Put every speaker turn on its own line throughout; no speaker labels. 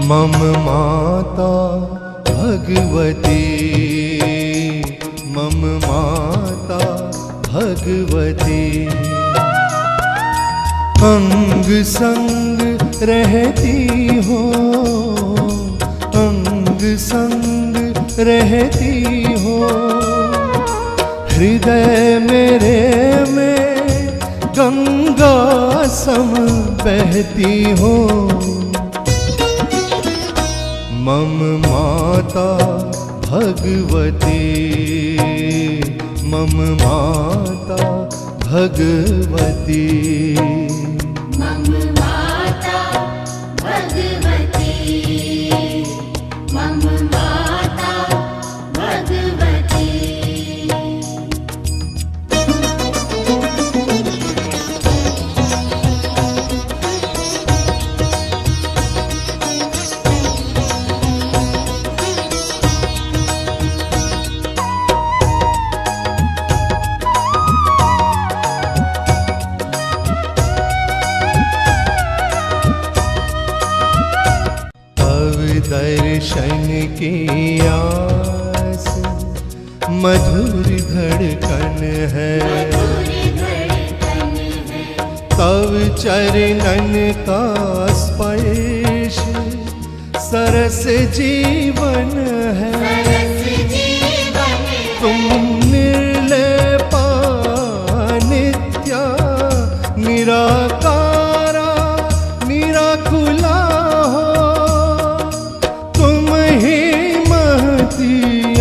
मम माता भगवती, मम माता भगवती, अंग संग रहती हो, अंग संग रहती हो, हृदय मेरे में गंगा सम बहती हो। मम माता भगवती, मम माता भगवती,
मम माता भगवती, मम माता भगवती।
दर्शन की आस मधुर धड़कन है, तव चरणन का स्पर्श सरस जीवन है। तुम निर्लेपा नित्या निराकारा निराकुला हो,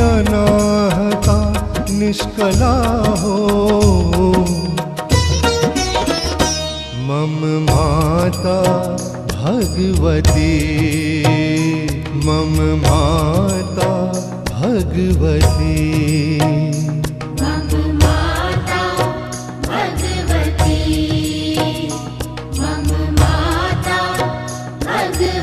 अनाहता निष्कला हो। मम माता भगवती, मम माता भगवती,
मम माता भगवती, मम माता भगवती।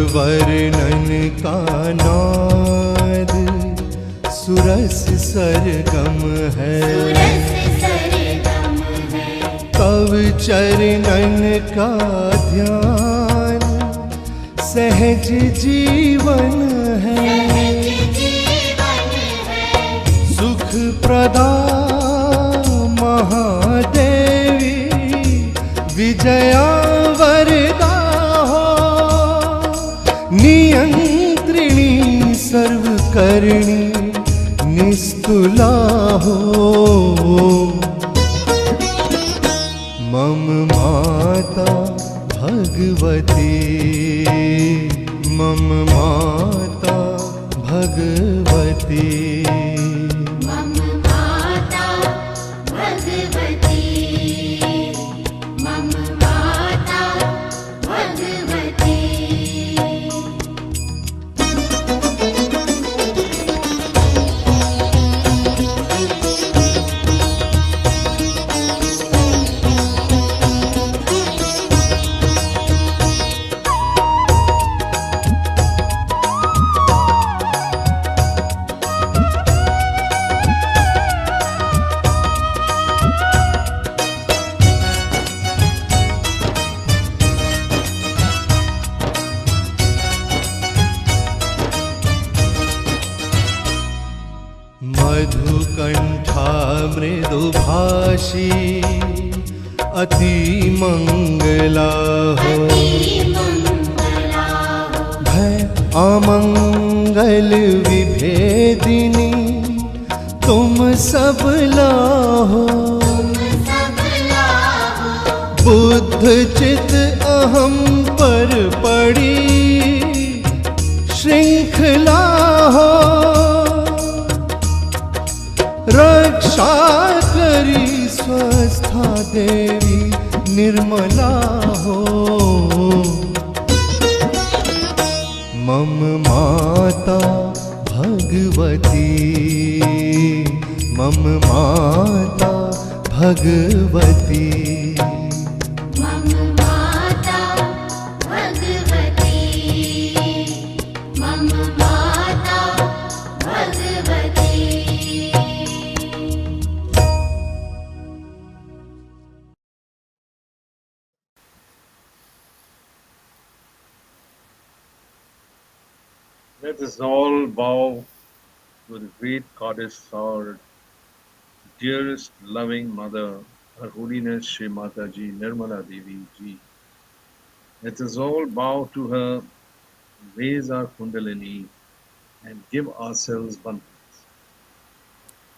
वर्णन का नाद सुरस सरगम है, तव चरणन का ध्यान सहज जीवन है। सुख प्रदा महादेवी विजया वरदा हो, नियंत्रिणी सर्वकर्णी निस्तुला हो। मम माता भगवती, मम माता भगवती,
मम माता भगवती, मम माता भगवती।
मधुकंठा मृदुभाषी अति मंगला हो, भय अमंगल विभेदिनी तुम सबला हो। बुद्ध चित अहम पर पड़ी श्रृंखला हो, रक्षा करी स्वस्था देवी निर्मला हो। मम माता भगवती मम माता भगवती
मम माता भगवती मम माता Bhagwati
Let us all bow to the great goddess, our dearest loving mother, Her Holiness Shri Mataji Nirmala Devi Ji. Let us all bow to her, raise our Kundalini, and give ourselves one.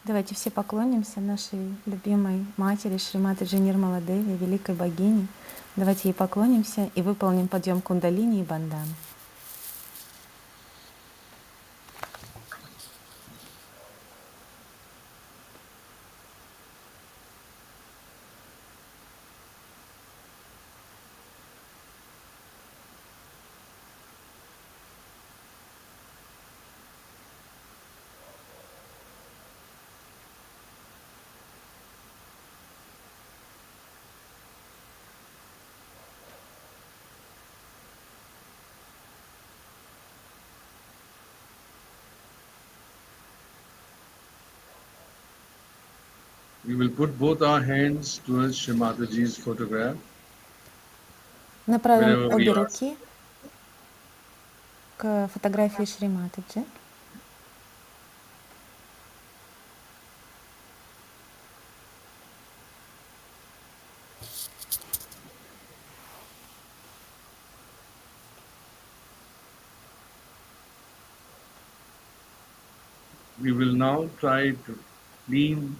Давайте все поклонимся нашей любимой матери Шри Матаджи Нирмала Деви, великой богине. Давайте ей поклонимся и выполним подъем кундалини и банданы.
We will put both our hands towards Shri Mataji's photograph.
Направим
Wherever we
обе
are.
руки к фотографии Шри Матаджи.
We will now try to clean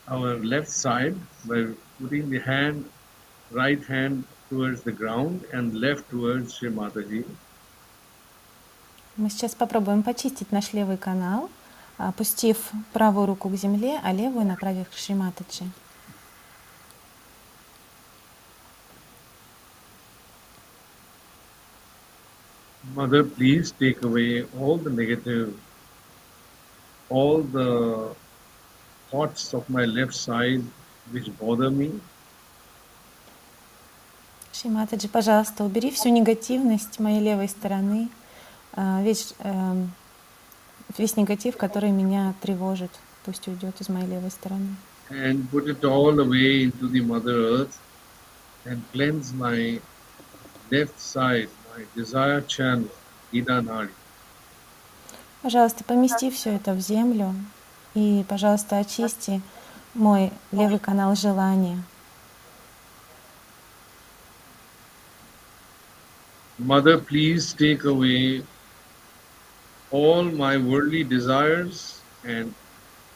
our left side by putting the right hand towards the ground and left towards Shri Mataji.
Мы сейчас попробуем почистить наш левый канал, опустив правую руку к земле, а левую направив к Шри Матаджи.
Mother, please take away all the negative, all the thoughts of my left side which bother me.
Шри Матаджи, пожалуйста, убери всю негативность моей левой стороны, весь негатив, который меня тревожит, пусть уйдет из моей левой стороны.
And put it all away into the Mother Earth and cleanse my left side, my desire channel, Ida Nadi.
Пожалуйста, помести все это в землю и, пожалуйста, очисти мой левый канал желания.
Mother, please take away all my worldly desires, and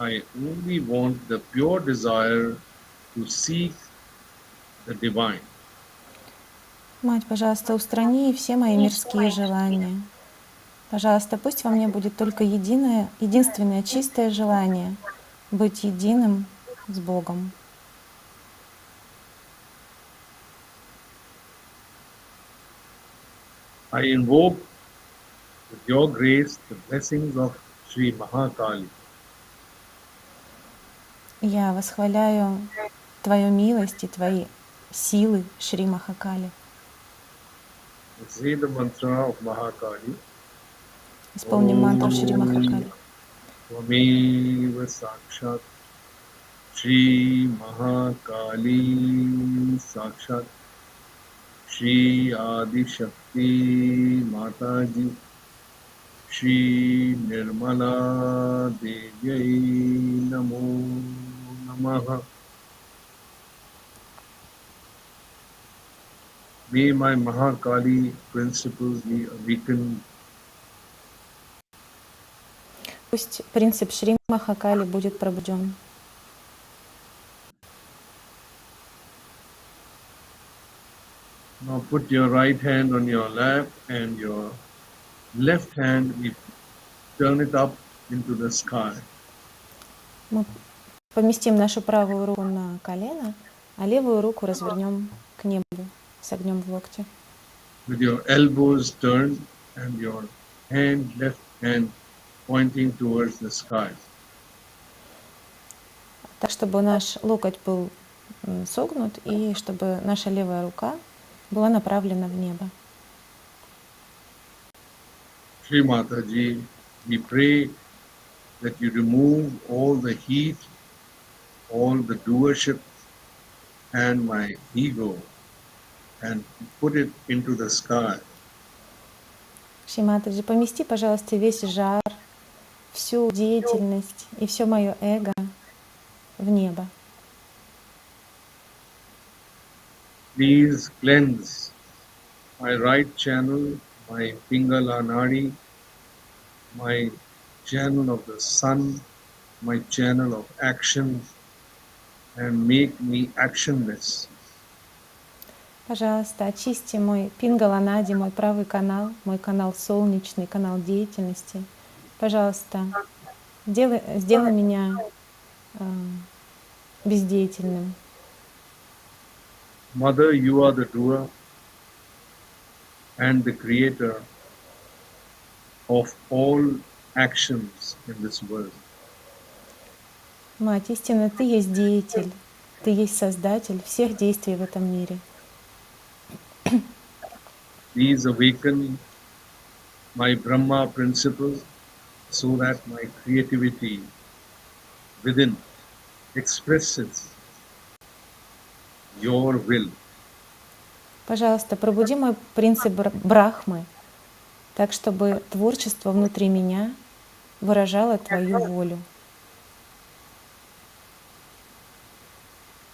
I only want the pure desire to seek the divine.
Мать, пожалуйста, устрани все мои мирские желания. Пожалуйста, пусть во мне будет только единственное чистое желание быть единым с Богом.
I invoke with your grace the blessings of Sri Mahakali.
Я восхваляю Твою милость и Твои силы, Шри Махакали.
Say the mantra of Mahakali.
Исполним мантру Шри Махакали.
Tvameva Sakshat Shri Mahakali Sakshat Shri Adi Shakti Mataji Shri Nirmala Devi Namo Namaha. May my Mahakali principles be awakened.
Пусть принцип Шри Махакали будет пробужден.
Now put your right hand on your lap and your left hand, turn it up into the sky.
Мы поместим нашу правую руку на колено, а левую руку развернем к небу, согнем в локте.
With your elbows turned and your hand, left hand, pointing towards the sky.
Так, чтобы наш локоть был согнут и чтобы наша левая рука была направлена в небо.
Shri Mataji, we pray that you remove all the heat, all the doership, and my ego, and put it into the sky.
Шри Матаджи, помести, пожалуйста, весь жар, всю деятельность и все мое эго в небо.
Please cleanse my right channel, my Pingala Nadi, my channel of the sun, my channel of action, and make me actionless.
Пожалуйста, очисти мой пингаланади, мой правый канал, мой канал солнечный, канал деятельности. Пожалуйста, сделай меня бездеятельным.
Mother, you are the doer and the creator of all actions in this world.
Мать, истинно, ты есть деятель, ты есть создатель всех действий в этом мире.
Please awaken my Brahma principles so that my creativity within expresses your will.
Пожалуйста, пробуди мой принцип Брахмы, так чтобы творчество внутри меня выражало твою волю.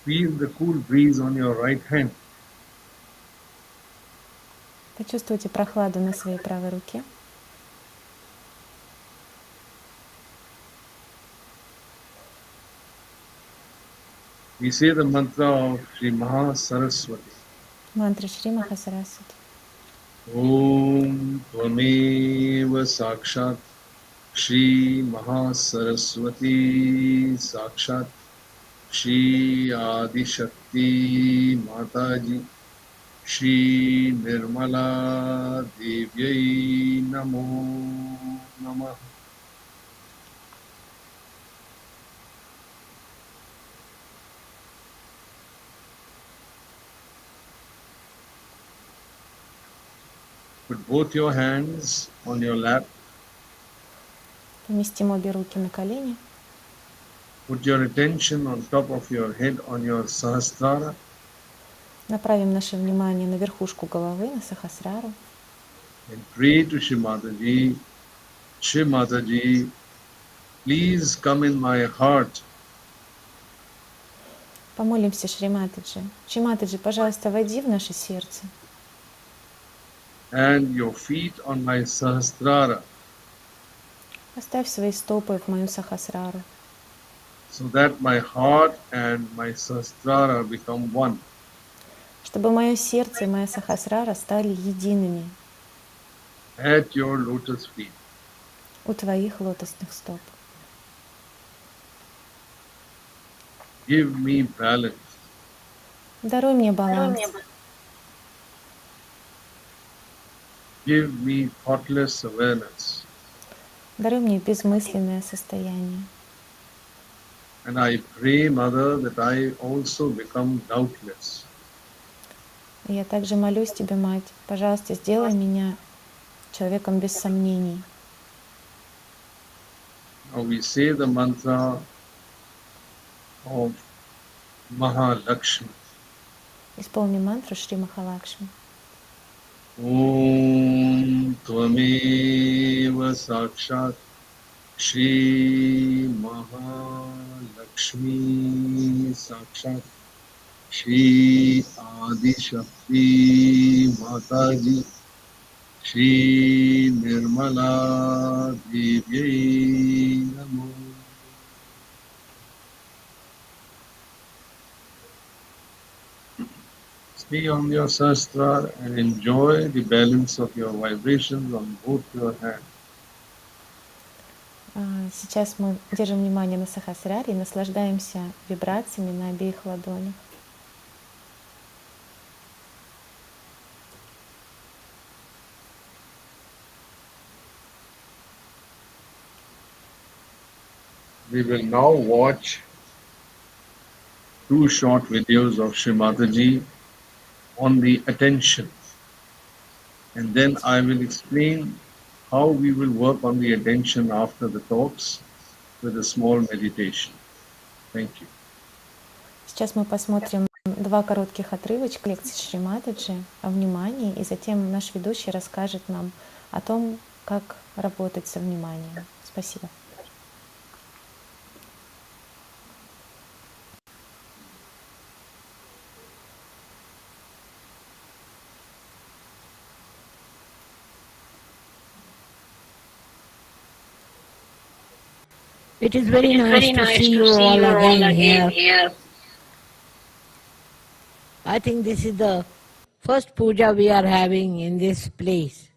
Feel the cool breeze on your right hand.
Почувствуйте прохладу на своей правой руке.
We say the mantra of Sri Mahasaraswati.
Мантра Шри Махасарасвати.
Om Tvameva Sakshat Shri Mahasaraswati Sakshat Shri Adi Shakti Mataji Shri Nirmala Devyai Namo Namah. Put both your hands on your lap.
Поместим обе руки на колени.
Put your attention on top of your head on your Sahasrara.
Направим наше внимание на верхушку головы, на Сахасрару.
And pray to Shri Mataji. Shri Mataji, please come in my heart.
Помолимся Шри Матаджи. Шри Матаджи, пожалуйста, войди в наше сердце.
And your feet on my Sahasrara,
Поставь свои стопы в мою Сахасрару,
so that my heart and my Sahasrara become one.
чтобы мое сердце и моя Сахасрара стали едиными
At your lotus feet.
у твоих лотосных стоп.
Give me balance.
Даруй мне баланс,
Give me thoughtless awareness.
даруй мне безмысленное состояние.
And I pray, Mother, that I also become doubtless.
И я также молюсь Тебе, Мать, пожалуйста, сделай меня человеком без сомнений.
Now we say the mantra of Mahalakshmi.
Исполни мантру Шри Махалакшми.
Om Tvameva Sakshat Shri Mahalakshmi Sakshat Shri Adi Shakti Mataji Shri Nirmala Devyai Namo. Stay on your sastra and enjoy the balance of your vibrations on both your hands.
Сейчас мы держим внимание на Сахасраре и наслаждаемся вибрациями на обеих ладонях.
We will now watch two short videos of Sri Mataji on the attention, and then I will explain how we will work on the attention after the talks with a small meditation. Thank you.
Сейчас мы посмотрим два коротких отрывочка лекции Шри Матаджи о внимании, и затем наш ведущий расскажет нам о том, как работать со вниманием. Спасибо.
It is very nice to see you all again here. I think this is the first puja we are having in this place.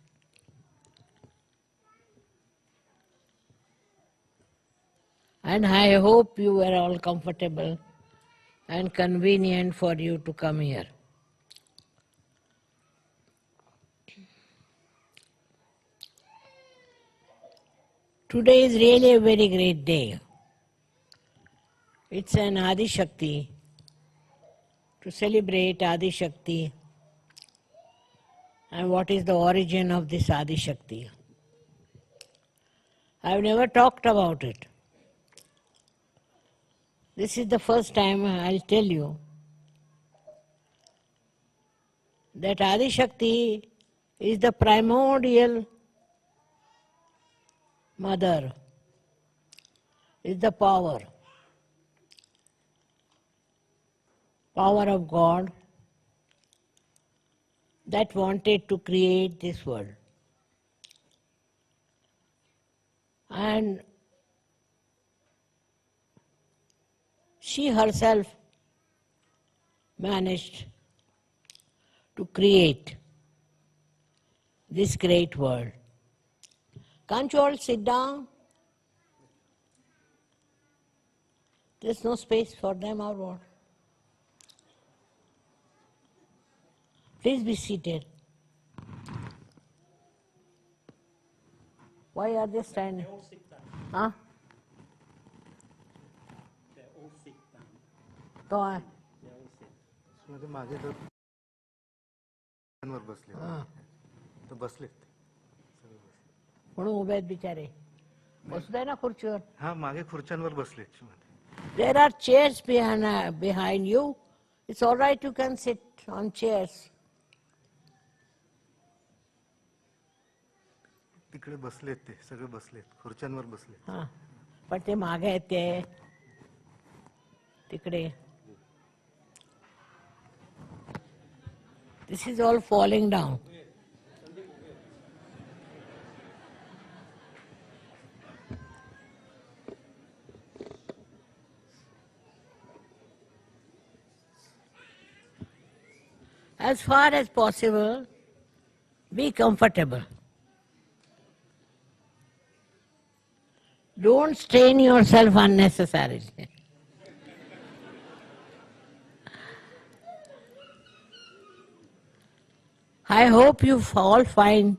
And I hope you were all comfortable and convenient for you to come here. Today is really a very great day. It's an Adi Shakti, to celebrate Adi Shakti and what is the origin of this Adi Shakti. I've never talked about it. This is the first time I'll tell you that Adi Shakti is the primordial mother, is the power of God that wanted to create this world. And she herself managed to create this great world. Can't you all sit down? There's no space for them or what? Please be seated. Why are they standing? Huh? कहाँ है?
मध्ये मागे तर वर बसले तर बसलेत
म्हणून उभे आहेत बिचारे बसू दे ना खुर्चीवर
हा मागे खुर्च्यांवर बसलेत
There are chairs behind you. It's all right, you can sit on chairs.
तिकडे बसलेत ते सगळे बसलेत खुर्च्यांवर बसलेत
हां पण ते मागे आहेत ते तिकडे This is all falling down. As far as possible, be comfortable. Don't strain yourself unnecessarily. I hope you all find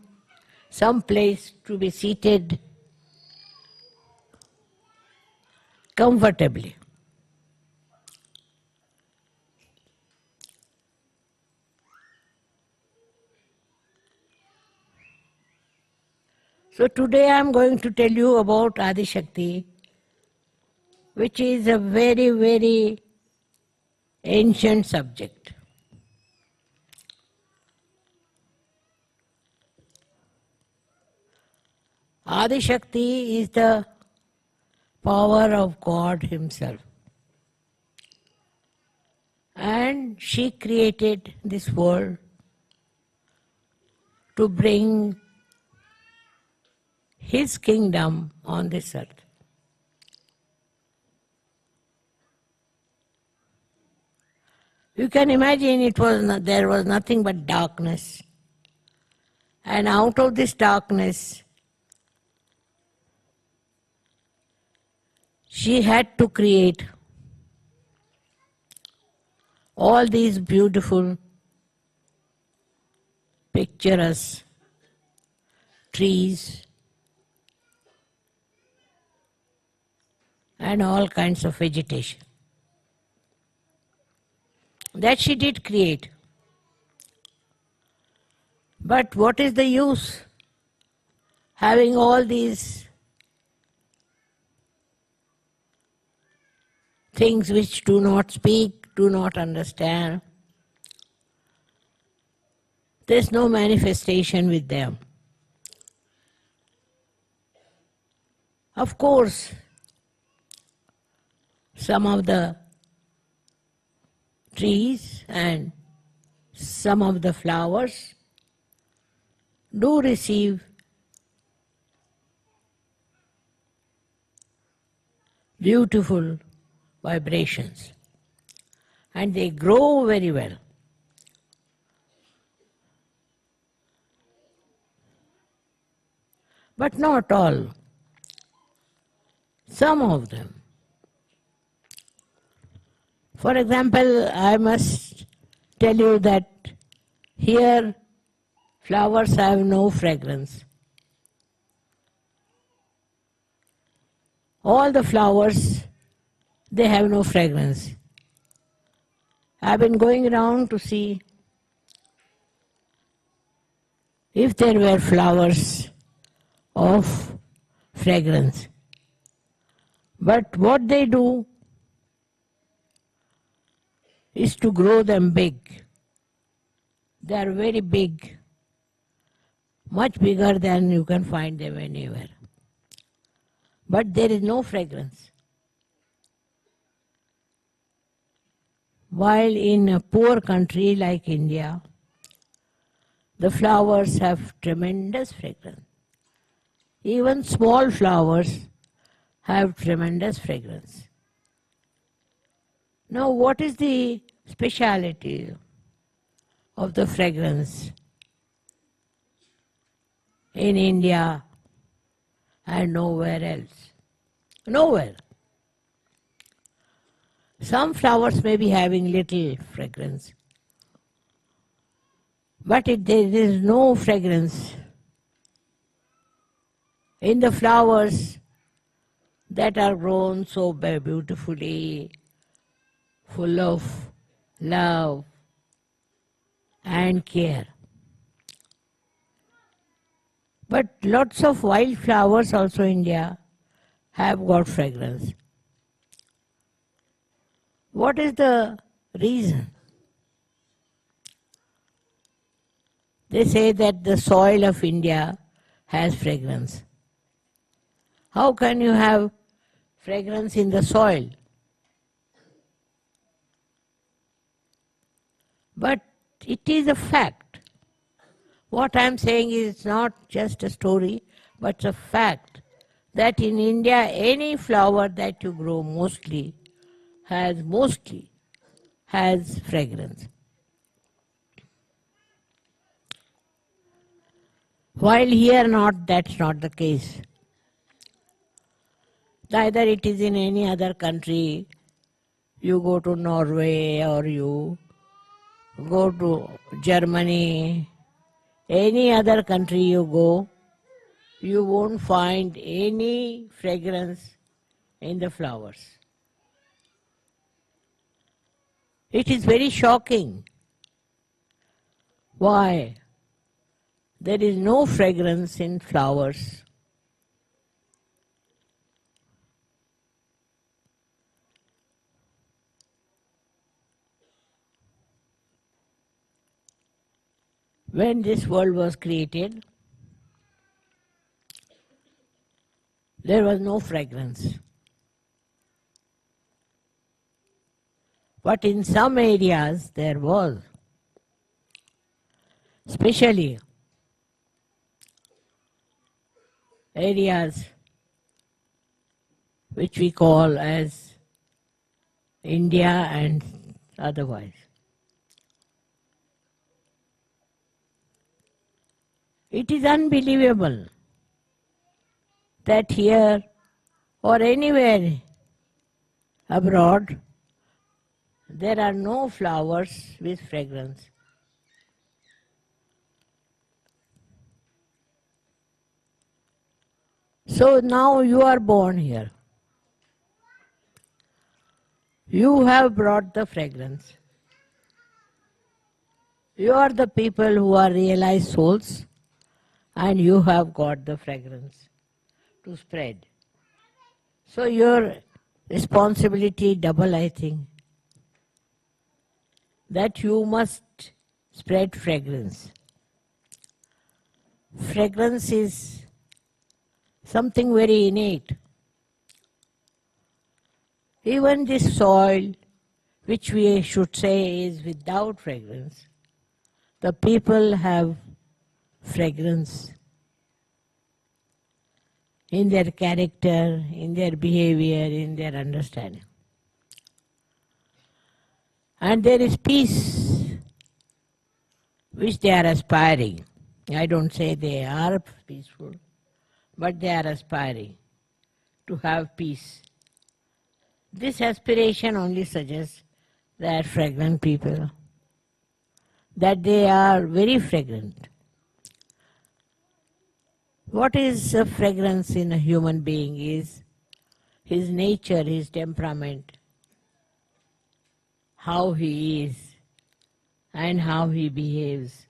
some place to be seated comfortably. So today I am going to tell you about Adi Shakti, which is a very, very ancient subject. Adi Shakti is the power of God Himself. And she created this world to bring His kingdom on this earth. You can imagine there was nothing but darkness. And out of this darkness, she had to create all these beautiful, picturesque trees and all kinds of vegetation. That she did create. But what is the use having all these things which do not speak, do not understand? There's no manifestation with them. Of course, some of the trees and some of the flowers do receive beautiful vibrations and they grow very well. But not all. Some of them. For example, I must tell you that here flowers have no fragrance. All the flowers, they have no fragrance. I've been going around to see if there were flowers of fragrance. But what they do is to grow them big. They are very big, much bigger than you can find them anywhere. But there is no fragrance. While in a poor country like India, the flowers have tremendous fragrance. Even small flowers have tremendous fragrance. Now, what is the speciality of the fragrance in India and nowhere else? Nowhere. Some flowers may be having little fragrance, but there is no fragrance in the flowers that are grown so beautifully, full of love and care. But lots of wild flowers also in India have got fragrance. What is the reason? They say that the soil of India has fragrance. How can you have fragrance in the soil? But it is a fact. What I am saying is not just a story, but a fact that in India any flower that you grow mostly has fragrance. While here that's not the case. Neither it is in any other country. You go to Norway or you go to Germany, any other country you go, you won't find any fragrance in the flowers. It is very shocking. Why? There is no fragrance in flowers. When this world was created, there was no fragrance. But in some areas there was. Especially areas which we call as India and otherwise. It is unbelievable that here or anywhere abroad there are no flowers with fragrance. So now you are born here. You have brought the fragrance. You are the people who are realized souls, and you have got the fragrance to spread. So your responsibility double, I think, that you must spread fragrance. Fragrance is something very innate. Even this soil, which we should say is without fragrance, the people have fragrance in their character, in their behavior, in their understanding. And there is peace which they are aspiring. I don't say they are peaceful, but they are aspiring to have peace. This aspiration only suggests that fragrant people, that they are very fragrant. What is a fragrance in a human being is his nature, his temperament, how he is, and how he behaves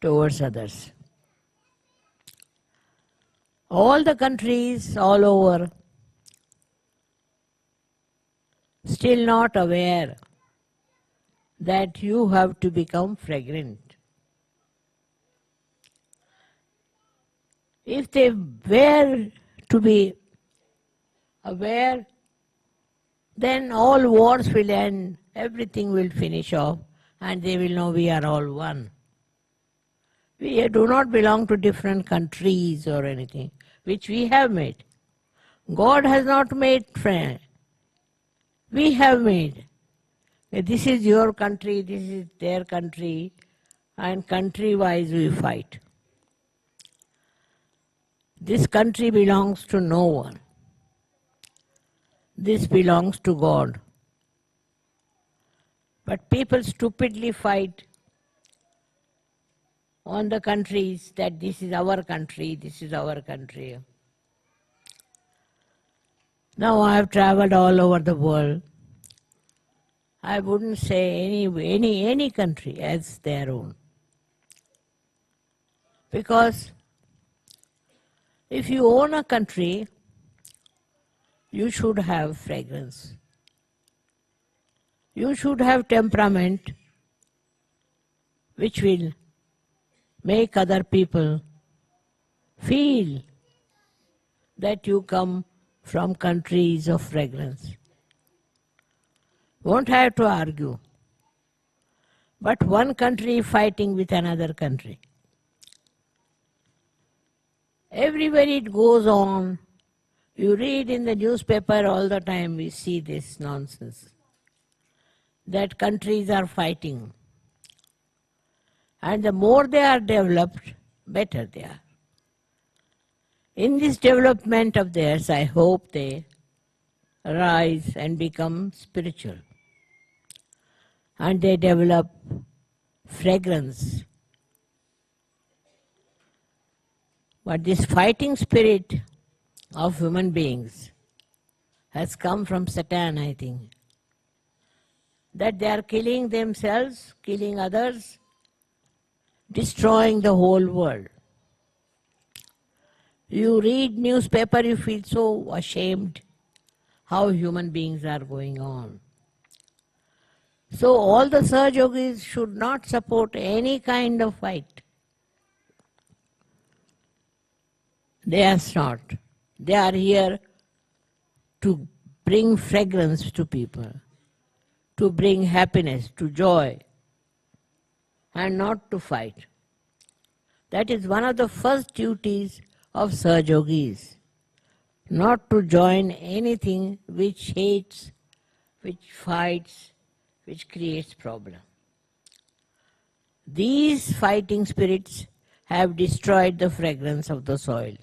towards others. All the countries all over still not aware that you have to become fragrant. If they were to be aware, then all wars will end, everything will finish off, and they will know we are all one. We do not belong to different countries or anything, which we have made. God has not made friends. We have made. This is your country, this is their country, and country-wise we fight. This country belongs to no one. This belongs to God. But people stupidly fight on the countries that this is our country, this is our country. Now I have traveled all over the world. I wouldn't say any country as their own. Because if you own a country, you should have fragrance. You should have temperament which will make other people feel that you come from countries of fragrance. Won't have to argue. But one country fighting with another country. Everywhere it goes on, you read in the newspaper all the time, we see this nonsense. That countries are fighting. And the more they are developed, better they are. In this development of theirs, I hope they rise and become spiritual. And they develop fragrance. But this fighting spirit of human beings has come from Satan, I think. That they are killing themselves, killing others, destroying the whole world. You read newspaper, you feel so ashamed how human beings are going on. So all the Sahaja Yogis should not support any kind of fight. They are not. They are here to bring fragrance to people, to bring happiness, to joy, and not to fight. That is one of the first duties of Sahaja Yogis, not to join anything which hates, which fights, which creates problem. These fighting spirits have destroyed the fragrance of the soil.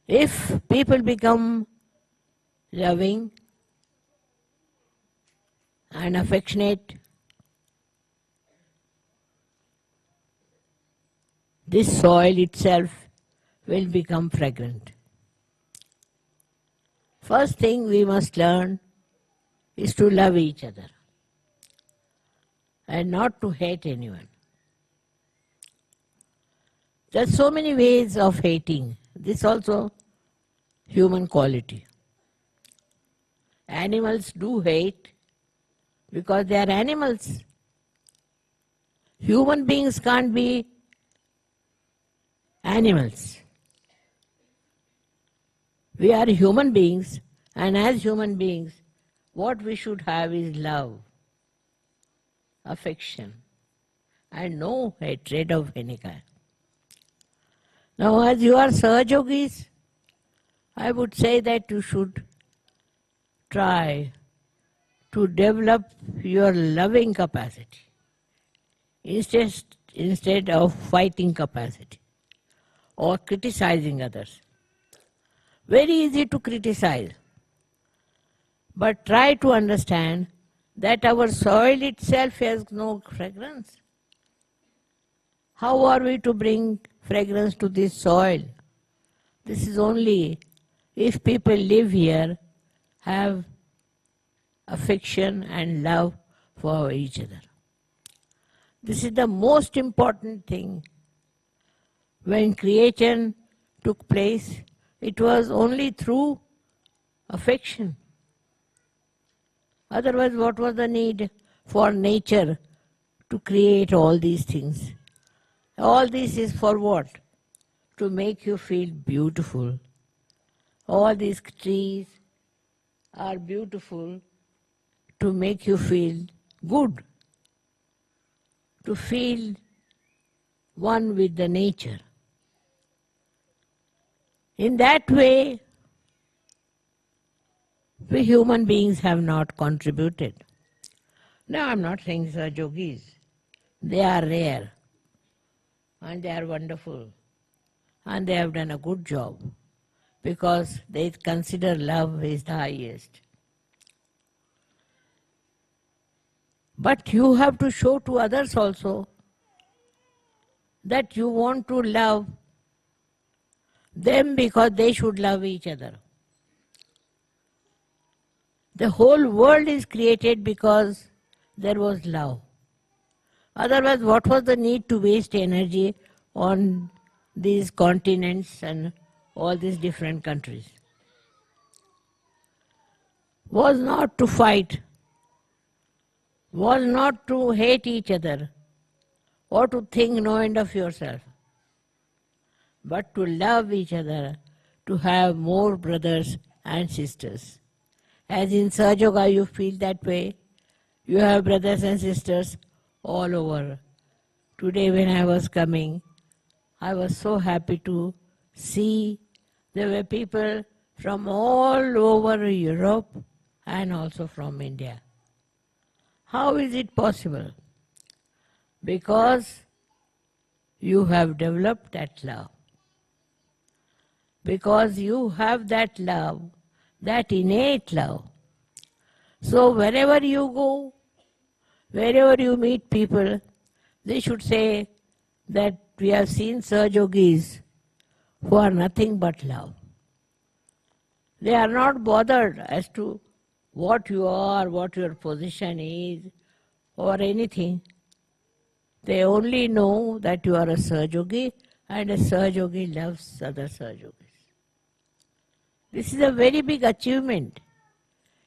If people become loving and affectionate, this soil itself will become fragrant. First thing we must learn is to love each other and not to hate anyone. There are so many ways of hating. This also human quality. Animals do hate because they are animals. Human beings can't be animals. We are human beings, and as human beings, what we should have is love, affection, and no hatred of any kind. Now, as you are Sahajogis, I would say that you should try to develop your loving capacity instead of fighting capacity or criticizing others. Very easy to criticize, but try to understand that our soil itself has no fragrance. How are we to bring fragrance to this soil? This is only if people live here, have affection and love for each other. This is the most important thing. When creation took place, it was only through affection. Otherwise, what was the need for nature to create all these things? All this is for what? To make you feel beautiful. All these trees are beautiful to make you feel good, to feel one with the nature. In that way, we human beings have not contributed. Now, I'm not saying Sahajogis. They are rare and they are wonderful and they have done a good job because they consider love is the highest. But you have to show to others also that you want to love them because they should love each other. The whole world is created because there was love. Otherwise, what was the need to waste energy on these continents and all these different countries? Was not to fight, was not to hate each other or to think no end of yourself, but to love each other, to have more brothers and sisters. As in Sahajoga you feel that way, you have brothers and sisters all over. Today when I was coming, I was so happy to see there were people from all over Europe and also from India. How is it possible? Because you have developed that love. Because you have that love, that innate love. So wherever you go, wherever you meet people, they should say that we have seen Sahajogis who are nothing but love. They are not bothered as to what you are, what your position is, or anything. They only know that you are a Sahajogi and a Sahajogi loves other Sahajogis. This is a very big achievement.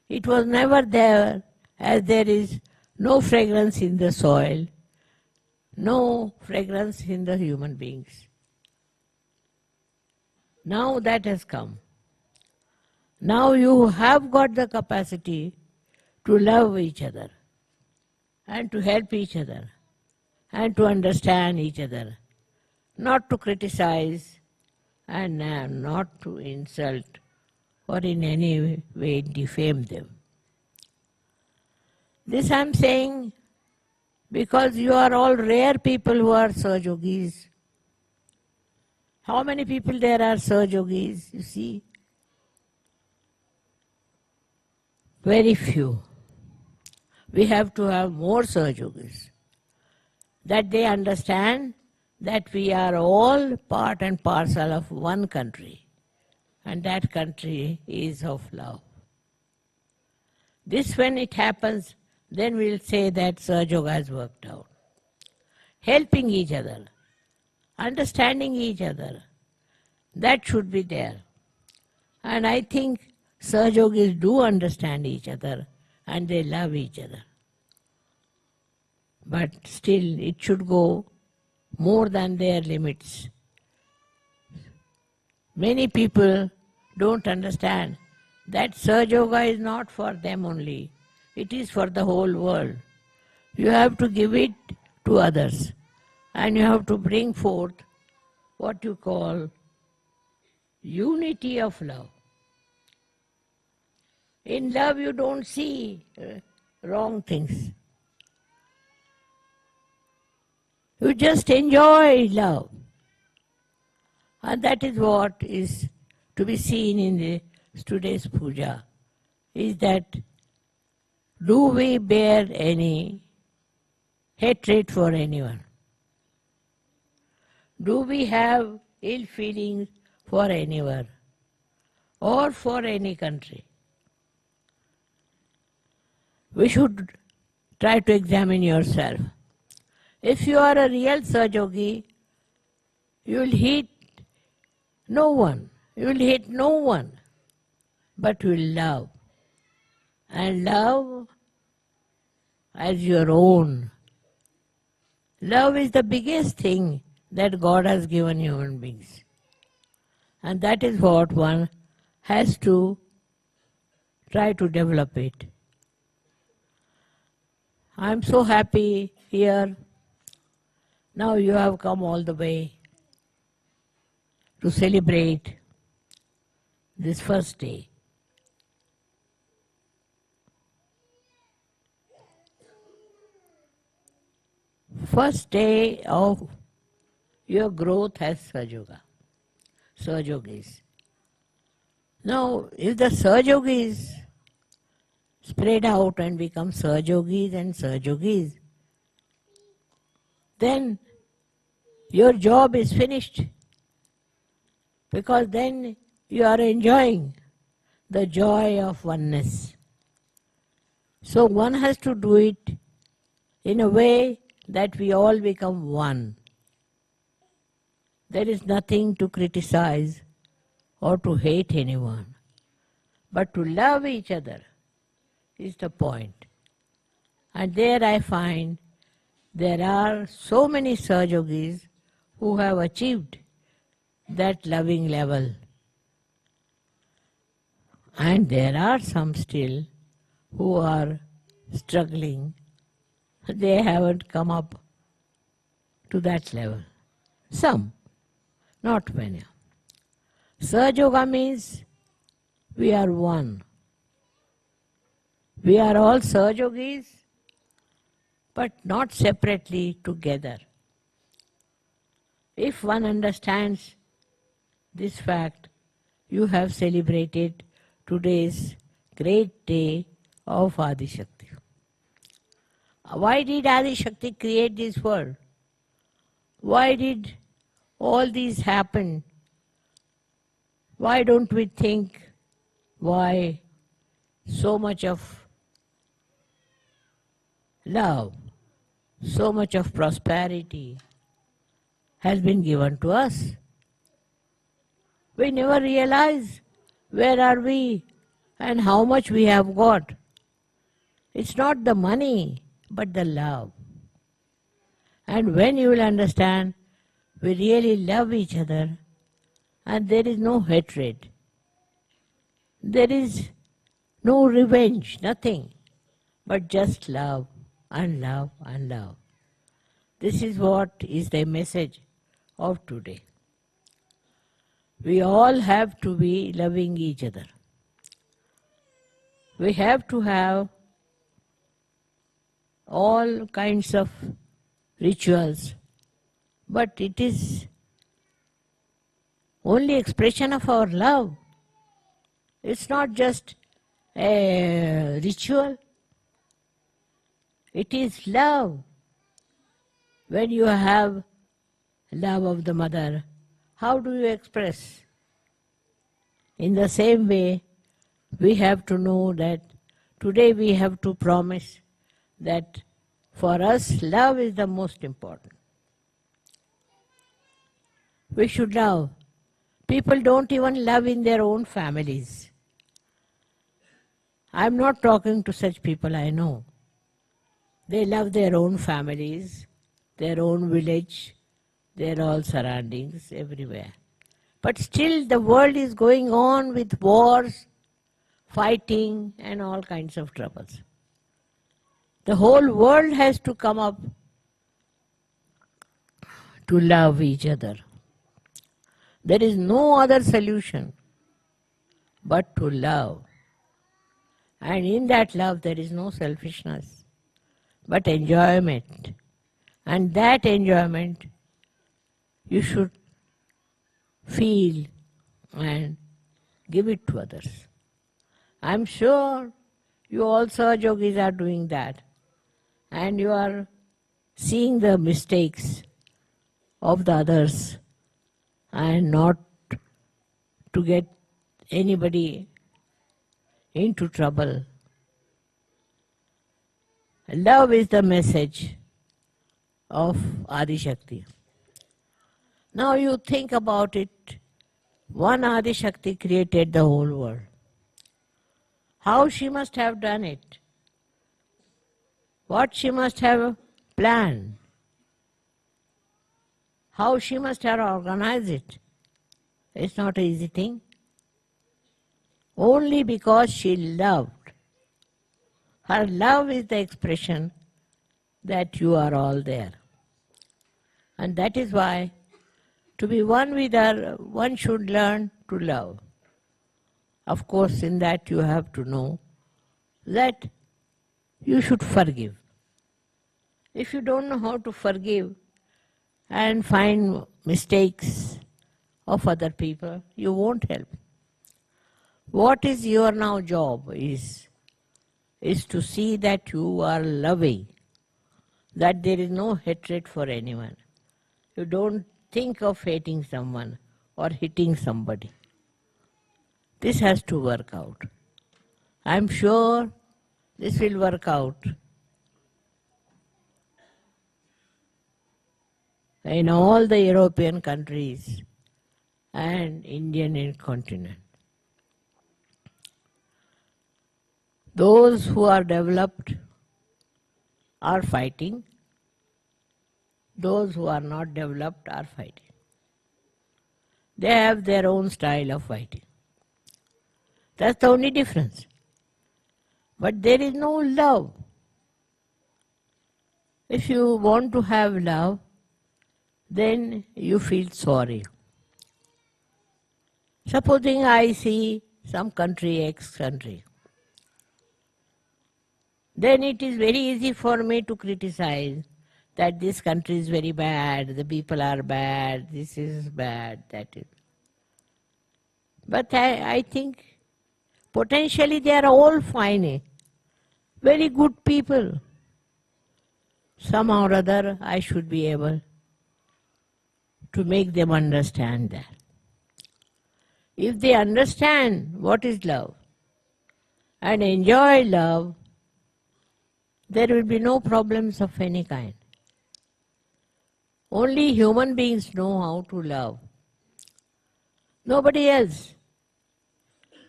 It was never there, as there is no fragrance in the soil, no fragrance in the human beings. Now that has come. Now you have got the capacity to love each other and to help each other and to understand each other, not to criticize and not to insult or in any way defame them. This I am saying because you are all rare people who are Sahajogis. How many people there are Sahajogis, you see? Very few. We have to have more Sahajogis, that they understand that we are all part and parcel of one country and that country is of love. This, when it happens, then we'll say that Sahaja Yoga has worked out. Helping each other, understanding each other, that should be there. And I think Sahaja Yogis do understand each other and they love each other. But still, it should go more than their limits. Many people don't understand that Sahaja Yoga is not for them only. It is for the whole world. You have to give it to others. And you have to bring forth what you call unity of love. In love you don't see wrong things. You just enjoy love. And that is what is to be seen in today's puja, is that do we bear any hatred for anyone? Do we have ill feelings for anyone or for any country? We should try to examine yourself. If you are a real Sahaja Yogi, you will hate no one. You will hate no one, but you will love. And love as your own. Love is the biggest thing that God has given human beings. And that is what one has to try to develop it. I am so happy here. Now you have come all the way to celebrate this first day. First day of your growth as Sahaja Yoga, Sahaja Yogis. Now, if the Sahaja Yogis spread out and become Sahaja Yogis and Sahaja Yogis, then your job is finished. Because then you are enjoying the joy of oneness. So one has to do it in a way that we all become one. There is nothing to criticize or to hate anyone, but to love each other is the point. And there I find there are so many Sahaja Yogis who have achieved that loving level. And there are some still who are struggling. They haven't come up to that level. Some, not many. Sahaja Yoga means we are one. We are all Sahaja Yogis, but not separately, together. If one understands this fact, you have celebrated today's great day of Adi Shakti. Why did Adi Shakti create this world? Why did all these happen? Why don't we think why so much of love, so much of prosperity has been given to us? We never realize where are we and how much we have got. It's not the money, but the love. And when you will understand, we really love each other and there is no hatred. There is no revenge, nothing, but just love and love and love. This is what is the message of today. We all have to be loving each other. We have to have all kinds of rituals, but it is only expression of our love. It's not just a ritual. It is love. When you have love of the mother, how do you express? In the same way, we have to know that today we have to promise that for us, love is the most important. We should love. People don't even love in their own families. I'm not talking to such people, I know. They love their own families, their own village, their all surroundings, everywhere. But still the world is going on with wars, fighting and all kinds of troubles. The whole world has to come up to love each other. There is no other solution but to love. And in that love there is no selfishness, but enjoyment. And that enjoyment you should feel and give it to others. I'm sure you all Sahaja Yogis are doing that. And you are seeing the mistakes of the others and not to get anybody into trouble. Love is the message of Adi Shakti. Now you think about it, one Adi Shakti created the whole world. How she must have done it? What she must have planned? How she must have organized it? It's not an easy thing. Only because she loved. Her love is the expression that you are all there. And that is why to be one with her, one should learn to love. Of course, in that you have to know that you should forgive. If you don't know how to forgive and find mistakes of other people, you won't help. What is your now job is to see that you are loving, that there is no hatred for anyone. You don't think of hating someone or hitting somebody. This has to work out. I'm sure this will work out in all the European countries and Indian continent. Those who are developed are fighting. Those who are not developed are fighting. They have their own style of fighting. That's the only difference. But there is no love. If you want to have love, then you feel sorry. Supposing I see some country, X country, then it is very easy for me to criticize that this country is very bad, the people are bad, this is bad, that is. But I think potentially they are all fine, very good people. Somehow or other I should be able to make them understand that. If they understand what is love and enjoy love, there will be no problems of any kind. Only human beings know how to love. Nobody else.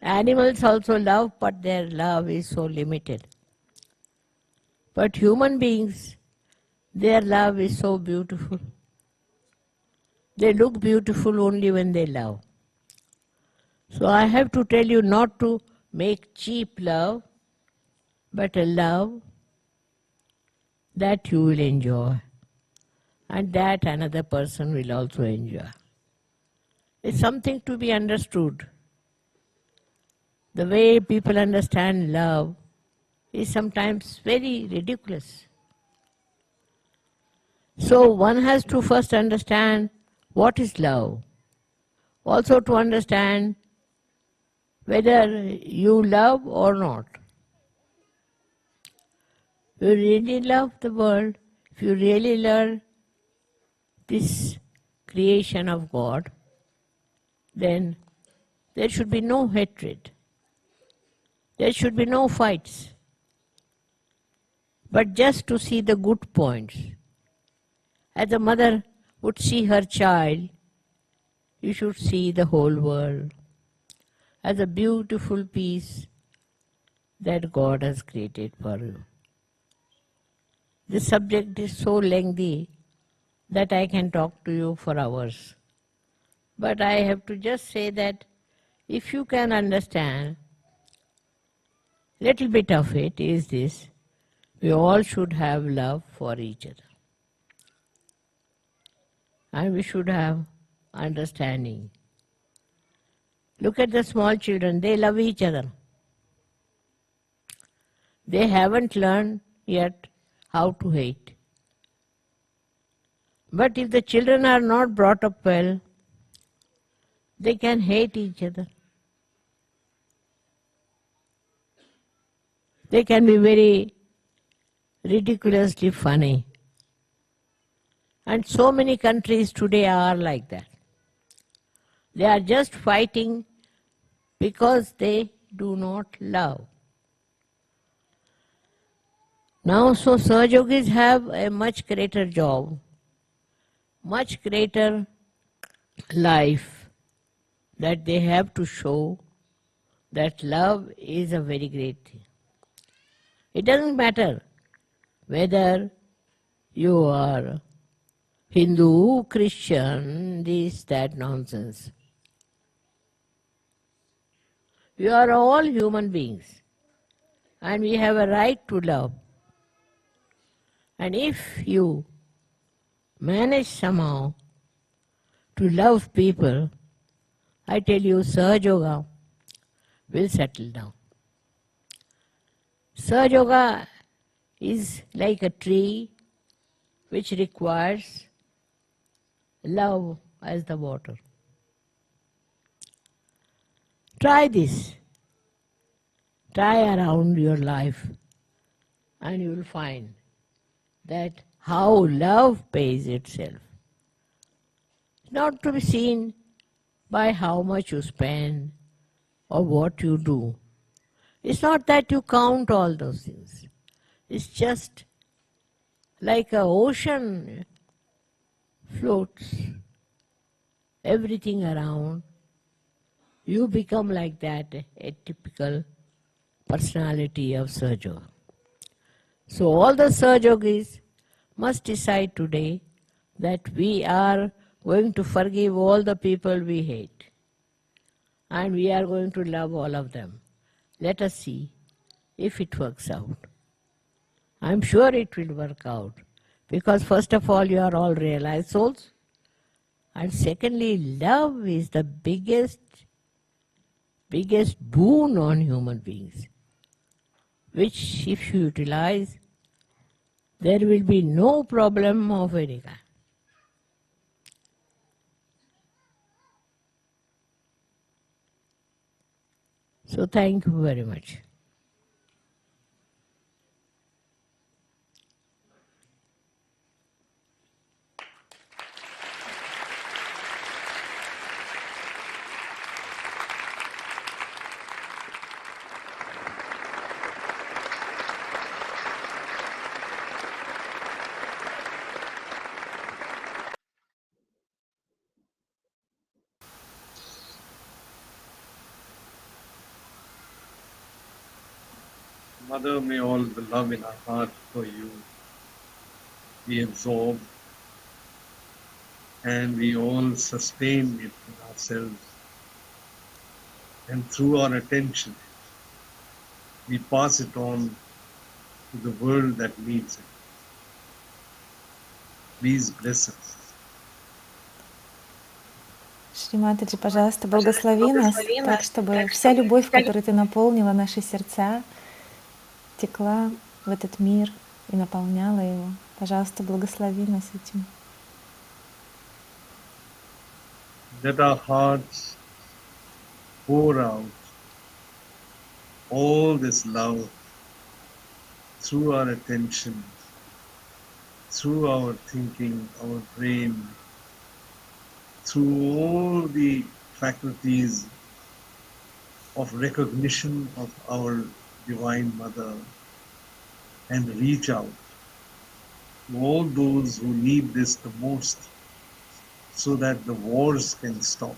Animals also love, but their love is so limited. But human beings, their love is so beautiful. They look beautiful only when they love. So I have to tell you not to make cheap love, but a love that you will enjoy and that another person will also enjoy. It's something to be understood. The way people understand love is sometimes very ridiculous. So one has to first understand what is love. Also to understand whether you love or not. If you really love the world, if you really love this creation of God, then there should be no hatred. There should be no fights. But just to see the good points. As a mother would see her child, you should see the whole world as a beautiful piece that God has created for you. This subject is so lengthy that I can talk to you for hours. But I have to just say that if you can understand, little bit of it is this: we all should have love for each other. And we should have understanding. Look at the small children, they love each other. They haven't learned yet how to hate. But if the children are not brought up well, they can hate each other. They can be very ridiculously funny. And so many countries today are like that. They are just fighting because they do not love. Now, so Sahajogis have a much greater job, much greater life, that they have to show that love is a very great thing. It doesn't matter whether you are Hindu, Christian, this, that nonsense. We are all human beings and we have a right to love. And if you manage somehow to love people, I tell you, Sahaja Yoga will settle down. Sahaja Yoga is like a tree which requires love as the water. Try this. Try around your life and you will find that how love pays itself. Not to be seen by how much you spend or what you do. It's not that you count all those things. It's just like an ocean floats everything around. You become like that, a typical personality of Sahaja Yoga. So all the Sahaja Yogis must decide today that we are going to forgive all the people we hate. And we are going to love all of them. Let us see if it works out. I'm sure it will work out. Because first of all, you are all realized souls. And secondly, love is the biggest boon on human beings, which if you utilize, there will be no problem of any kind. So thank you very much.
Mother, may all the love in our heart for you be absorbed and we all sustain it in ourselves. And through our attention, we pass it on to the world that needs it. Please bless us.
Шри Матаджи, пожалуйста, благослови нас так, чтобы вся любовь, которой ты наполнила наши сердца, текла в этот мир и наполняла его. Пожалуйста, благослови нас этим.
Let our hearts pour out all this love through our attention, through our thinking, our brain, through all the faculties of recognition of our Divine Mother and reach out to all those who need this the most so that the wars can stop,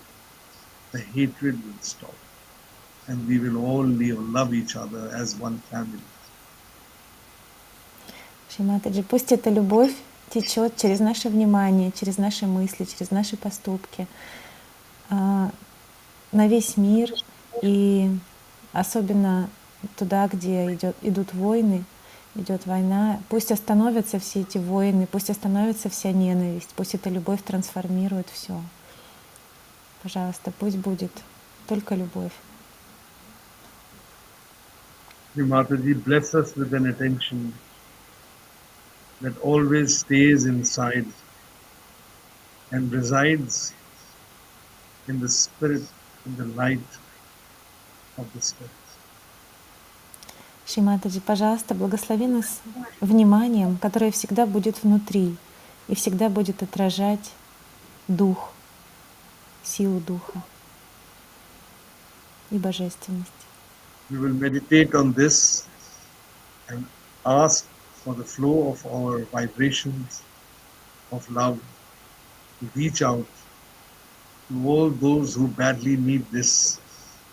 the hatred will stop, and we will all love each other as one family.
Шриматаджи, пусть эта любовь течет через наше внимание, через наши мысли, через наши поступки на весь мир, и особенно туда, где идут войны, идет война. Пусть остановятся все эти войны, пусть остановится вся ненависть, пусть эта любовь трансформирует все. Пожалуйста, пусть будет только любовь.
Mataji, bless us with an attention that always stays inside and resides in the spirit, in the light of the spirit.
Шриматаджи, пожалуйста, благослови нас вниманием, которое всегда будет внутри и всегда будет отражать дух, силу духа и божественность.
We will meditate on this and ask for the flow of our vibrations of love to reach out to all those who badly need this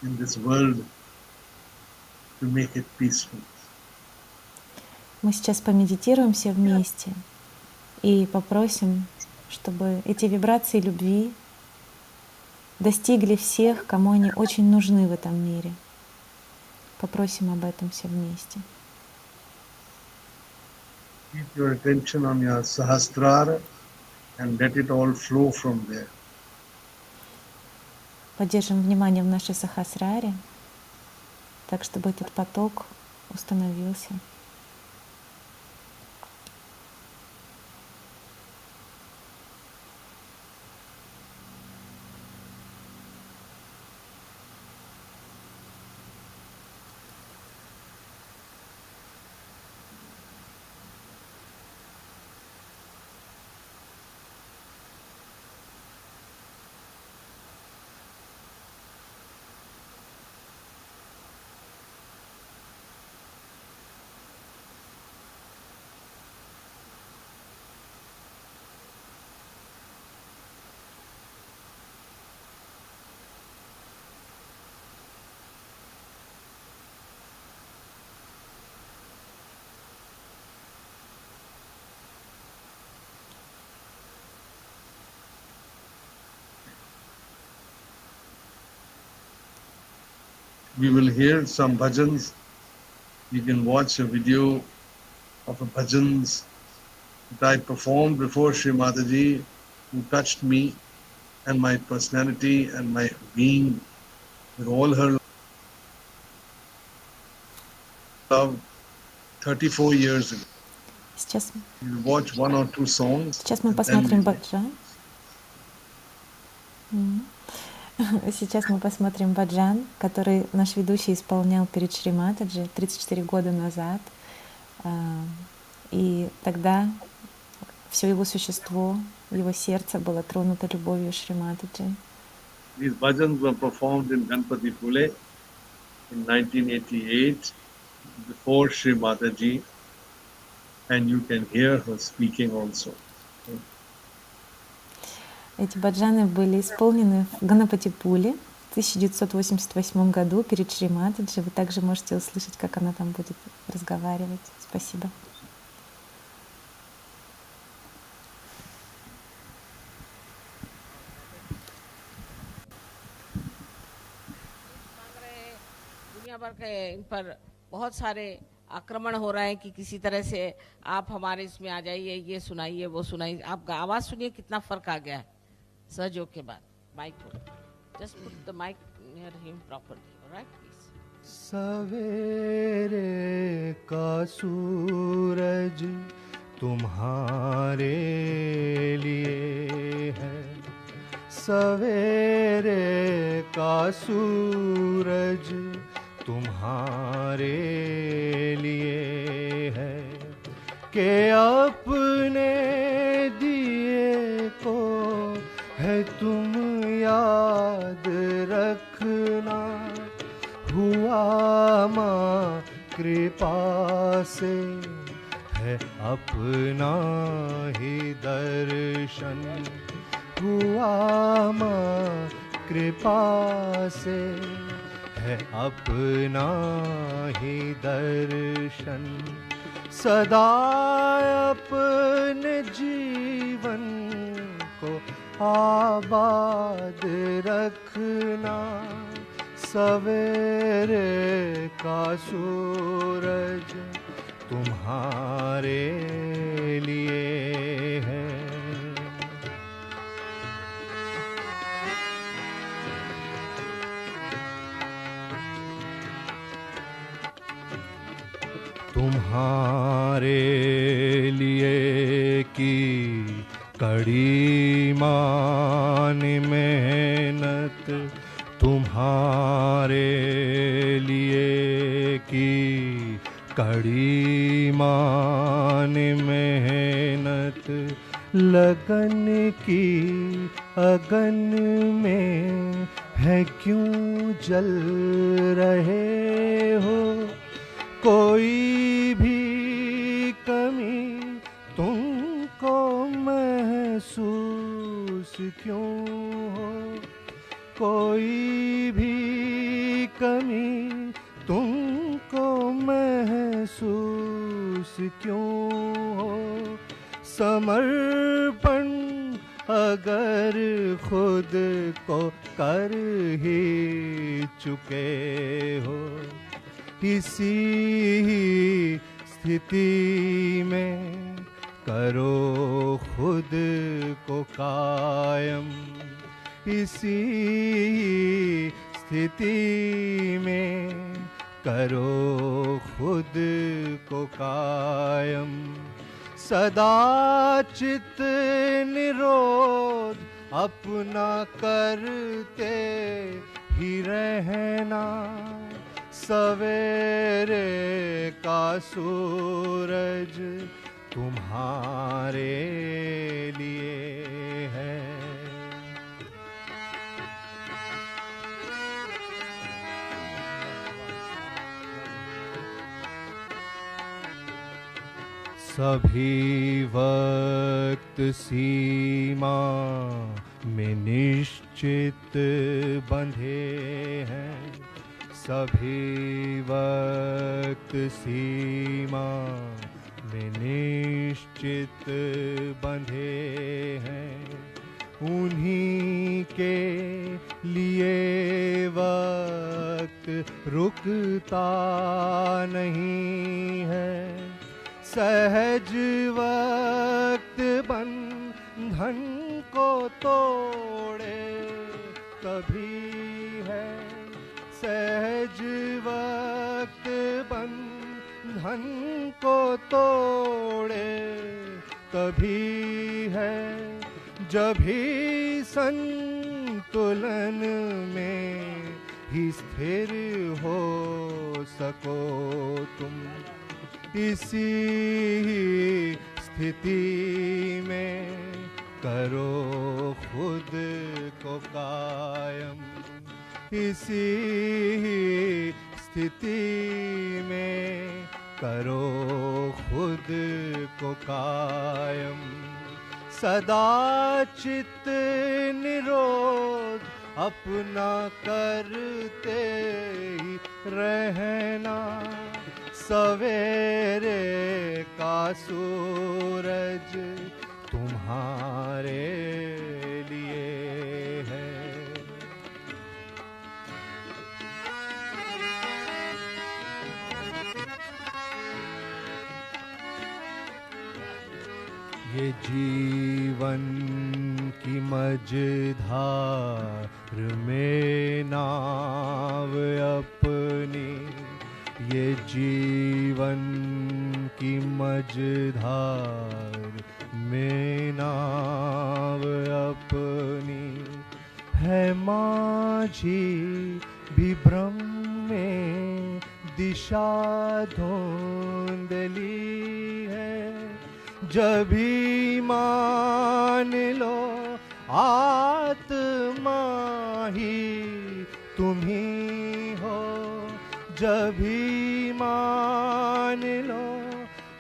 in this world to make it peaceful.
Мы сейчас помедитируем все вместе и попросим, чтобы эти вибрации любви достигли всех, кому они очень нужны в этом мире. Попросим об этом все вместе.
Keep your attention on your sahasrara and let it all flow from there.
Поддержим внимание в нашей сахасраре, так чтобы этот поток установился.
We will hear some bhajans. You can watch a video of a bhajans that I performed before Shri Mataji, who touched me and my personality and my being with all her love 34 years ago.
Сейчас
We'll watch one or two songs.
мы
and then
посмотрим
we'll-
баджан. Сейчас мы посмотрим баджан, который наш ведущий исполнял перед Шри Матаджи 34 года назад. И тогда все его существо, его сердце было тронуто любовью Шри Матаджи.
These bhajans were performed in Ganpati Pule in 1988 before Shri Mataji, and you can hear her speaking also.
Эти баджаны были исполнены в Ганапатипуле в 1988 году перед Шри Матаджи. Вы также можете услышать, как она там будет разговаривать. Спасибо.
दुनिया भर के इन पर बहुत सारे आक्रमण हो रहा है कि किसी तरह से आप हमारे इसमें आ जाइए, ये सुनाइए, वो सुनाइए। आप आवाज सुनिए कितना फर्क आ गया है सहयोग के बाद। Mic just put the mic near him properly, alright please.
सवेरे का सूरज तुम्हारे लिए है, सवेरे का सूरज तुम्हारे लिए है, कि अपने दिए को है तुम याद रखना, माँ कृपा से है अपना ही दर्शन हुआ माँ कृपा से है अपना ही दर्शन सदा अपने जीवन को आबाद रखना सवेरे का सूरज तुम्हारे लिए है। तुम्हारे लिए की कड़ी मान मेहनत तुम्हारे लिए की कड़ी मान मेहनत लगन की अगन में है क्यों जल रहे हो कोई भी कमी तुमको महसूस क्यों हो कोई भी कमी तुमको महसूस क्यों हो समर्पण अगर खुद को कर ही चुके हो इसी स्थिति में करो खुद को कायम इसी स्थिति में करो खुद को कायम सदा चित निरोध अपना करते ही रहना सवेरे का सूरज तुम्हारे लिए है। सभी वक्त सीमा में निश्चित बंधे हैं सभी वक्त सीमा में निश्चित बंधे हैं उन्हीं के लिए वक्त रुकता नहीं है सहज वक्त बंधन को तोड़े तभी है सहज वक्त बंधन को तोड़े तभी है जब ही संतुलन में ही स्थिर हो सको तुम इसी स्थिति में करो खुद को कायम इसी स्थिति में करो खुद को कायम सदा चित निरोध अपना करते ही रहना सवेरे का सूरज तुम्हारे लिए है। ये जीवन की मझधार में नाव अपनी ये जीवन की मझधार में नाव अपनी है माझी भी भ्रम में दिशा धुंधली है जब भी मान लो आत्मा ही तुम ही हो जब भी मान लो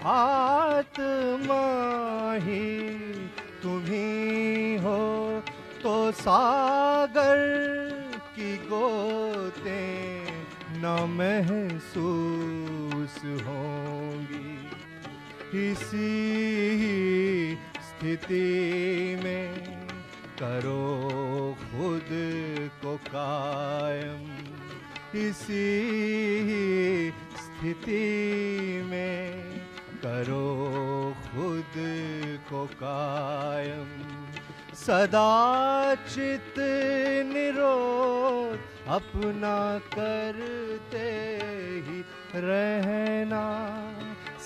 आत्मा ही तुम्ही हो तो सागर की गोतें न महसूस होंगी। इसी स्थिति में करो खुद को कायम, इसी स्थिति में करो खुद को कायम। सदा चित निरोध अपना करते ही रहना,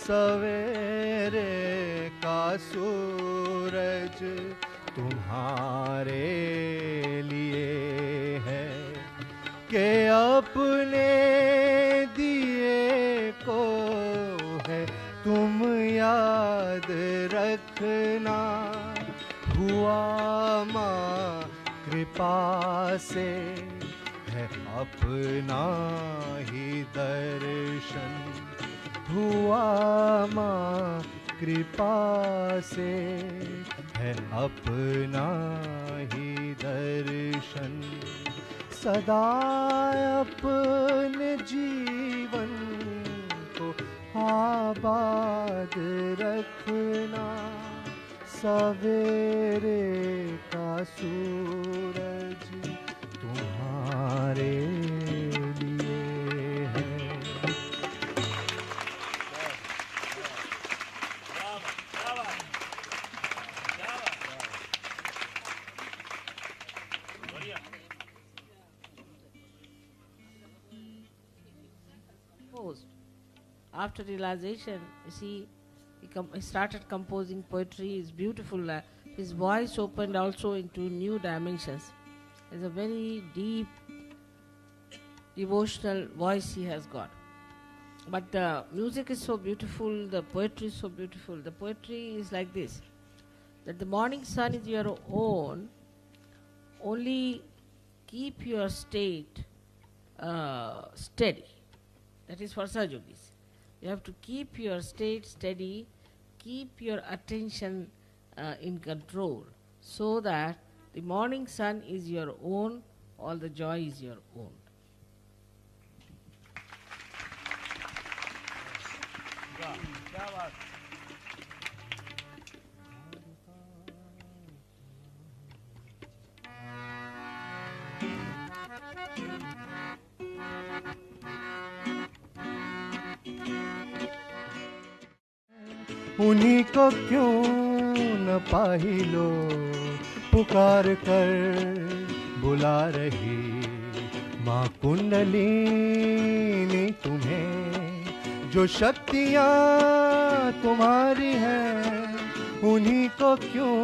सवेरे का सूरज तुम्हारे लिए है कि अपने दिए को है तुम याद रखना। हुआ माँ कृपा से है अपना ही दर्शन, हुआ माँ कृपा से है अपना ही दर्शन। सदा अपने जीवन को आबाद रखना, सवेरे का सूरज तुम्हारे लिए है।
After realization, you see, he started composing poetry. It's beautiful. His voice opened also into new dimensions. It's a very deep, devotional voice he has got. But the music is so beautiful, the poetry is so beautiful. The poetry is like this, that the morning sun is your own, only keep your state steady. That is for Sajogis. You have to keep your state steady, keep your attention in control, so that the morning sun is your own, all the joy is your own.
उन्हीं को क्यों न पाही लो, पुकार कर बुला रही माँ कुंडलिनी तुम्हें। जो शक्तियाँ तुम्हारी हैं उन्हीं को क्यों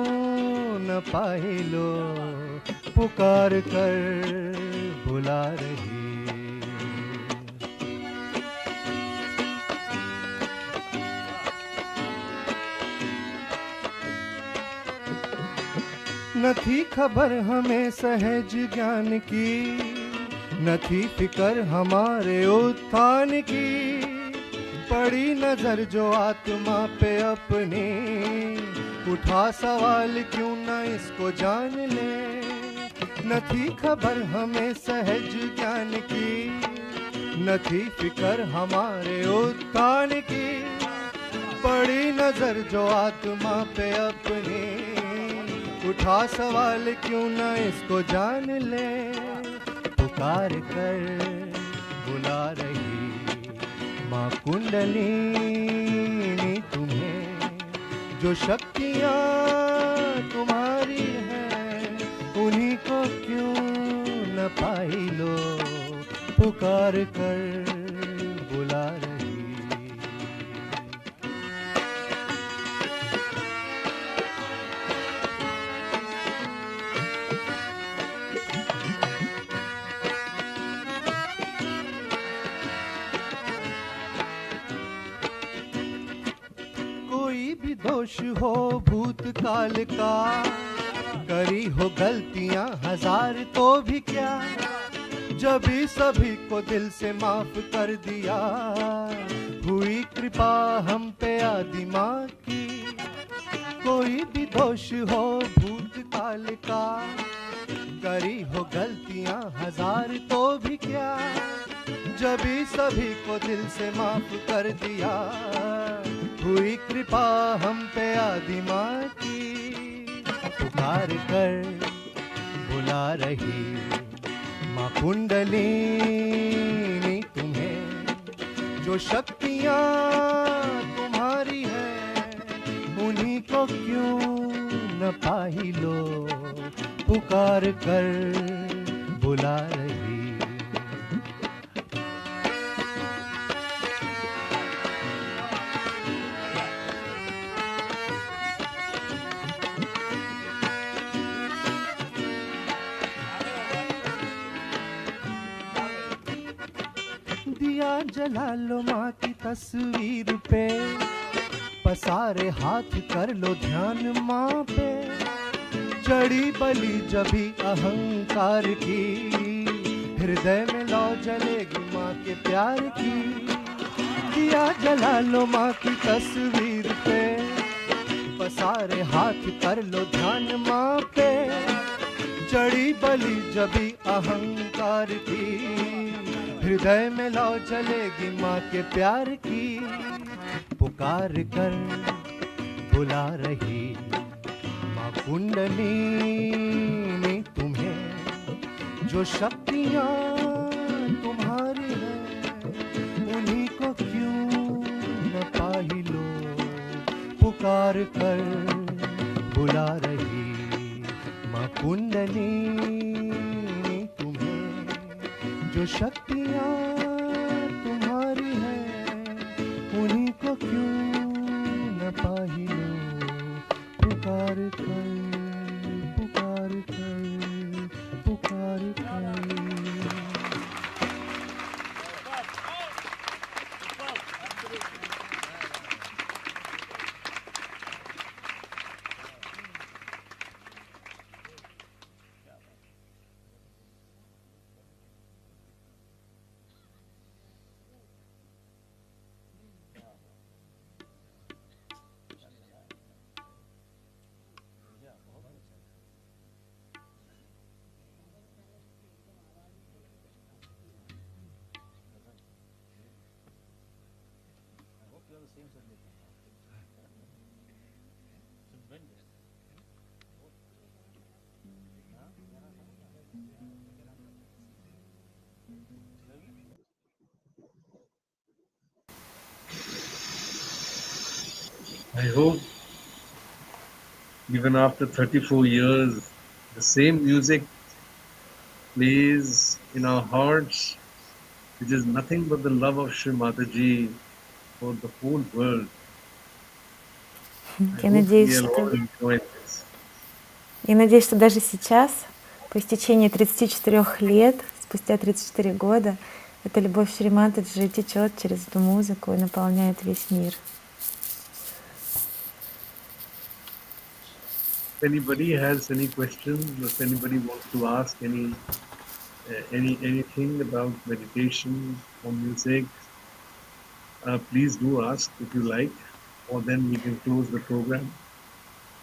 न पाही लो, पुकार कर बुला रही। न थी खबर हमें सहज ज्ञान की, न थी फिकर हमारे उत्थान की। पड़ी नजर जो आत्मा पे अपनी, उठा सवाल क्यों न इसको जान ले। न थी खबर हमें सहज ज्ञान की, न थी फिकर हमारे उत्थान की। पड़ी नजर जो आत्मा पे अपनी, उठा सवाल क्यों न इसको जान ले। पुकार कर बुला रही माँ कुंडलिनी तुम्हें। जो शक्तियाँ तुम्हारी हैं उन्हीं को क्यों न पाई लो, पुकार कर बुला रही। भी दोष हो भूतकाल का, करी हो गलतियां हजार तो भी क्या। जब भी सभी को दिल से माफ कर दिया, हुई कृपा हम पे आदि माँ की। कोई भी दोष हो भूतकाल का, करी हो गलतियां हजार तो भी क्या, जब भी सभी को दिल से माफ कर दिया, हुई कृपा हम पे आदि माँ की। पुकार कर बुला रही माँ कुंडलिनी तुम्हें, जो शक्तियाँ तुम्हारी हैं, उन्हीं को क्यों न पाही लो। पुकार कर बुला रही। दिया जला लो माँ की तस्वीर पे, पसारे हाथ कर लो ध्यान माँ पे। चढ़ी बलि जभी अहंकार की, हृदय में लौ जलेगी माँ के प्यार की। दिया जला लो माँ की तस्वीर पे, पसारे हाथ कर लो ध्यान माँ पे। चढ़ी बलि जभी अहंकार की, हृदय में लौ जलेगी माँ के प्यार की। पुकार कर बुला रही माँ कुंडलिनी तुम्हें, जो शक्तियाँ तुम्हारी हैं, उन्हीं को क्यों न पाही लो। पुकार कर बुला रही माँ कुंडलिनी तुम्हें, जो शक्तियाँ तुम्हारी हैं, उन्हीं को क्यों न पाही लो। पुकार कर पुकार कर पुकार कर।
I hope even after 34 years, the same music plays in our hearts, which is nothing but the love of Shri Mataji for the whole world.
Я надеюсь, что даже сейчас, по истечении 34 лет, спустя 34 года, эта любовь Шри Матаджи течет через эту музыку и наполняет весь мир.
If anybody has any questions, or if anybody wants to ask anything about meditation or music, please do ask if you like, or then we can close the program.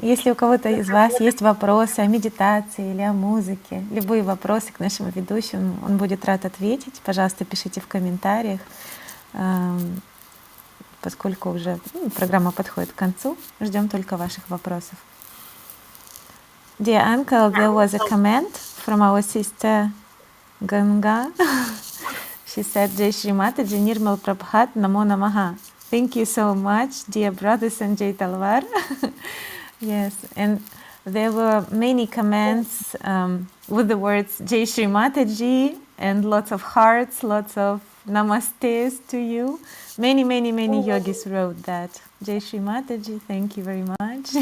Если у кого-то из вас есть вопросы о медитации или о музыке, любые вопросы к нашему ведущему, он будет рад ответить. Пожалуйста, пишите в комментариях, поскольку уже программа подходит к концу, ждем только ваших вопросов. Dear uncle, there was a comment from our sister Ganga. She said, Jai Shri Mataji Nirmal Prabhat Namo Namaha. Thank you so much, dear brother Sanjay Talwar. Yes, and there were many comments with the words Jai Shri Mataji and lots of hearts, lots of namastes to you. Many yogis wrote that. Jai Shri Mataji, thank you very much.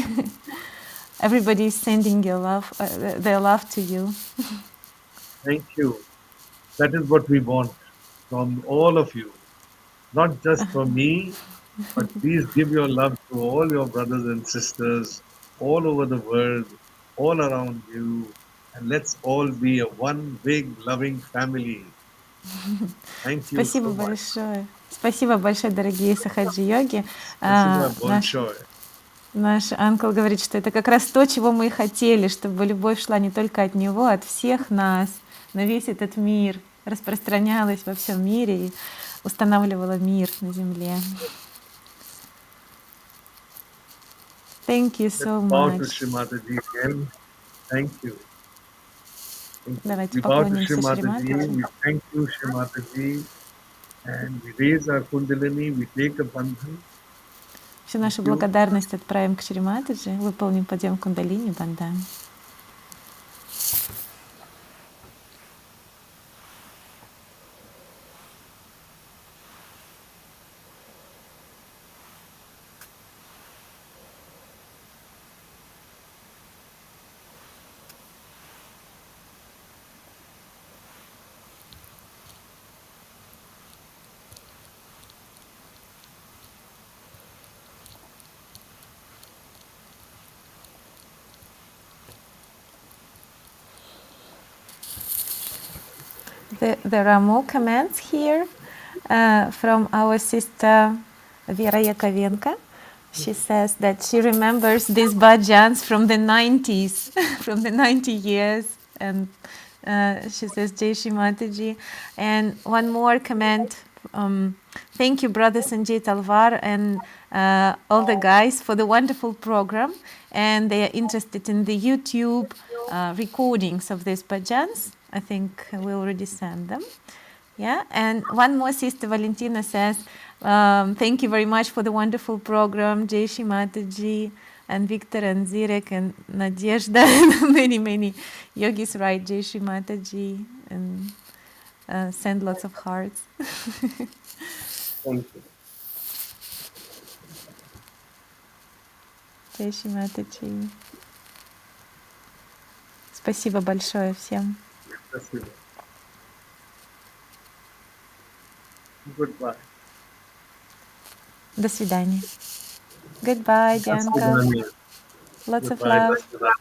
Everybody is sending your love, their love to you.
Thank you. That is what we want from all of you. Not just from me, but please give your love to all your brothers and sisters all over the world, all around you, and let's all be a one big loving family. Thank you
Спасибо
so much.
большое. Спасибо большое, дорогие сахаджи-йоги.
Спасибо
Наш
большое.
Наш анкл говорит, что это как раз то, чего мы и хотели, чтобы любовь шла не только от него, а от всех нас, на весь этот мир, распространялась во всем мире и устанавливала мир на земле. Thank you
Let's
so
bow to
much.
Shri Mataji again. Thank you. Thank you.
Давайте
We bow to
поклонимся
Shri
Шри
Mataji.
Матаджи.
We thank you, Shri Mataji. And we raise our Kundalini. We take a bandhan.
Всю
Thank
нашу
you.
благодарность отправим к Шри Матаджи, выполним подъем кундалини бандан. There are more comments here from our sister Vera Yakovenko. She says that she remembers these bhajans from the 90s, from the 90 years, and she says Jai Shri Mataji. And one more comment. Thank you, Brother Sanjay Talwar and all the guys for the wonderful program. And they are interested in the YouTube recordings of these bhajans. I think we already sent them. Yeah, and one more sister, Valentina, says, thank you very much for the wonderful program, Jai Shri Mataji, and Victor and Zirek and Nadezhda, and many yogis write Jai Shri Mataji and send lots of hearts.
Thank you.
Jai Shri Mataji. Спасибо большое всем.
Спасибо. Goodbye.
До свидания. Goodbye, Dianka.
Goodbye.
Lots of
Goodbye.
love.
Goodbye.